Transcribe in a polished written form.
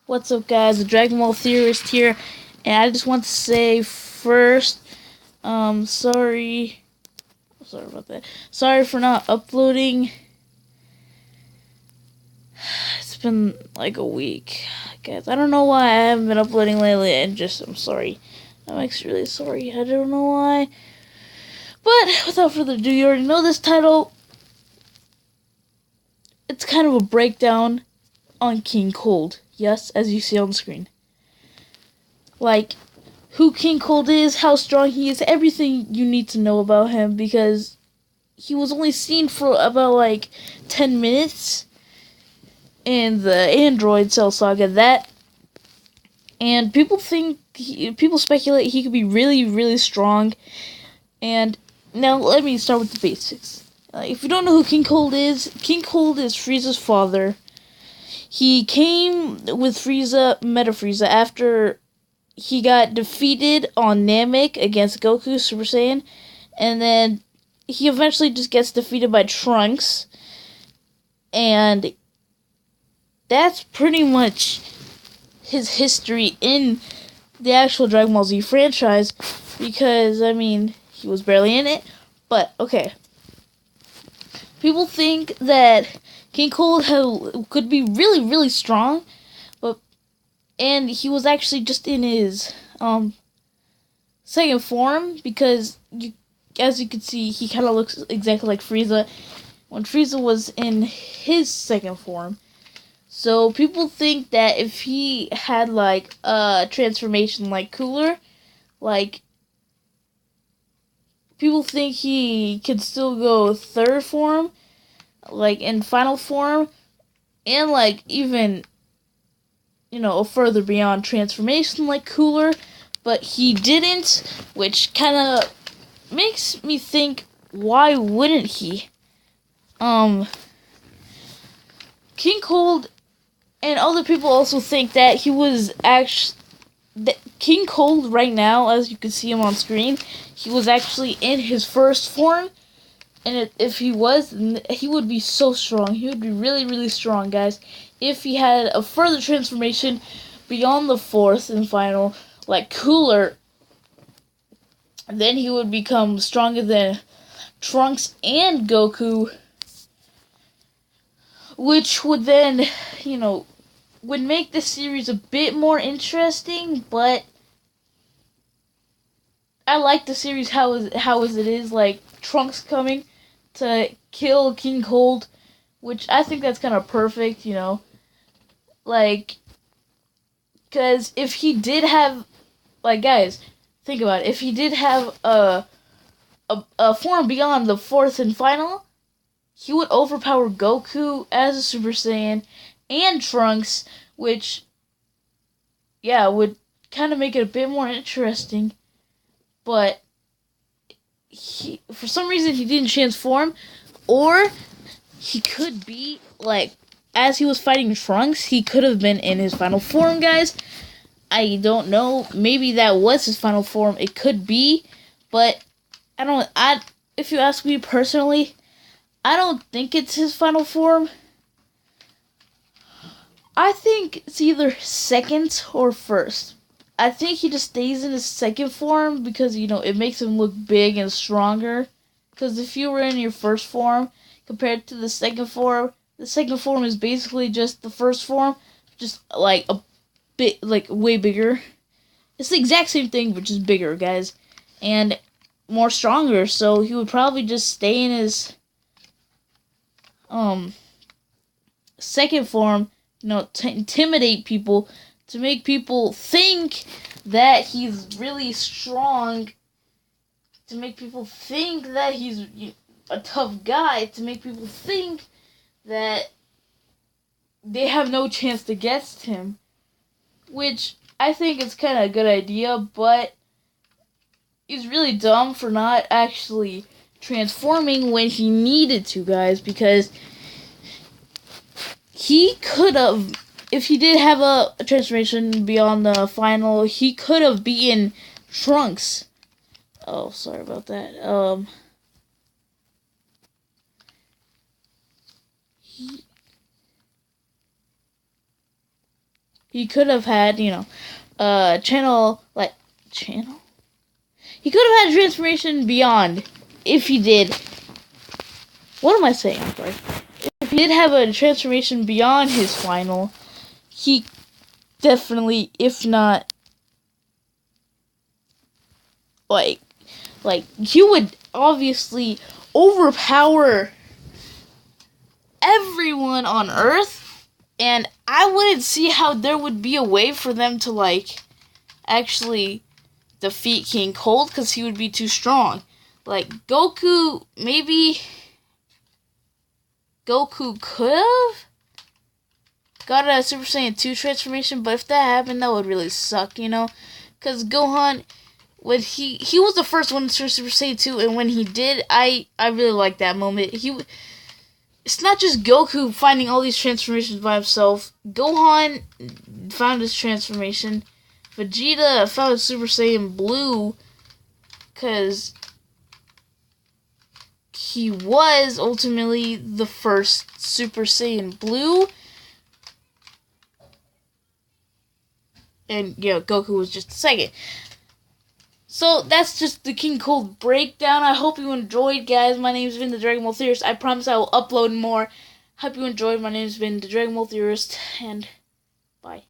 What's up, guys? The Dragon Ball Theorist here, and I just want to say first, sorry about that. Sorry for not uploading. It's been like a week, guys. I don't know why I haven't been uploading lately, and I'm sorry. I'm actually really sorry. I don't know why. But without further ado, you already know this title. It's kind of a breakdown on King Cold. Yes, as you see on the screen. Like, who King Cold is, how strong he is, everything you need to know about him, because he was only seen for about like 10 minutes in the Android Cell Saga. And people speculate he could be really, really strong. And now let me start with the basics. If you don't know who King Cold is Frieza's father. He came with Meta Frieza, after he got defeated on Namek against Goku Super Saiyan, and then he eventually just gets defeated by Trunks, and that's pretty much his history in the actual Dragon Ball Z franchise, because, I mean, he was barely in it, but, okay. People think that King Cold could be really, really strong, and he was actually just in his second form, because as you can see, he kind of looks exactly like Frieza when Frieza was in his second form. So people think that if he had like a transformation like Cooler, like, people think he could still go third form, like in final form, and like even, further beyond transformation like Cooler, but he didn't, which kind of makes me think, why wouldn't he? King Cold and other people also think that he was actually, King Cold right now, as you can see him on screen, he was actually in his first form, and if he was, he would be so strong. He would be really, really strong, guys. If he had a further transformation beyond the fourth and final, like Cooler, then he would become stronger than Trunks and Goku, which would then, would make the series a bit more interesting. But I like the series how it is, like Trunks coming to kill King Cold, which I think that's kind of perfect, like, because if he did have, like, guys, think about it, if he did have a form beyond the fourth and final, he would overpower Goku as a Super Saiyan and Trunks, which, yeah, would kind of make it a bit more interesting. But for some reason, he didn't transform, or he could be, like, as he was fighting Trunks, he could have been in his final form, guys. I don't know. Maybe that was his final form. It could be, but if you ask me personally, I don't think it's his final form. I think it's either second or first. I think he just stays in his second form because, it makes him look big and stronger. Because if you were in your first form compared to the second form is basically just the first form, just like a bit, like, way bigger. It's the exact same thing, but just bigger, guys. And more stronger, so he would probably just stay in his second form, to intimidate people, to make people think that he's really strong, to make people think that he's a tough guy, to make people think that they have no chance against him, which I think is kind of a good idea, but he's really dumb for not actually transforming when he needed to, guys, because he could have, if he did have a transformation beyond the final, he could have beaten Trunks. Oh, sorry about that. He could have had, channel. He could have had transformation beyond if he did. What am I saying? I'm sorry. If he did have a transformation beyond his final, he definitely, if not, like he would obviously overpower everyone on Earth, and I wouldn't see how there would be a way for them to actually defeat King Cold, because he would be too strong. Goku, maybe Goku could have got a Super Saiyan 2 transformation, but if that happened, that would really suck, because Gohan, when he was the first one to turn Super Saiyan 2, and when he did, I really liked that moment. It's not just Goku finding all these transformations by himself. Gohan found his transformation. Vegeta found Super Saiyan Blue because he was ultimately the first Super Saiyan Blue. And, Goku was just the second. So, that's just the King Cold breakdown. I hope you enjoyed, guys. My name's been the Dragon Ball Theorist. I promise I will upload more. Hope you enjoyed. My name's been the Dragon Ball Theorist, and bye.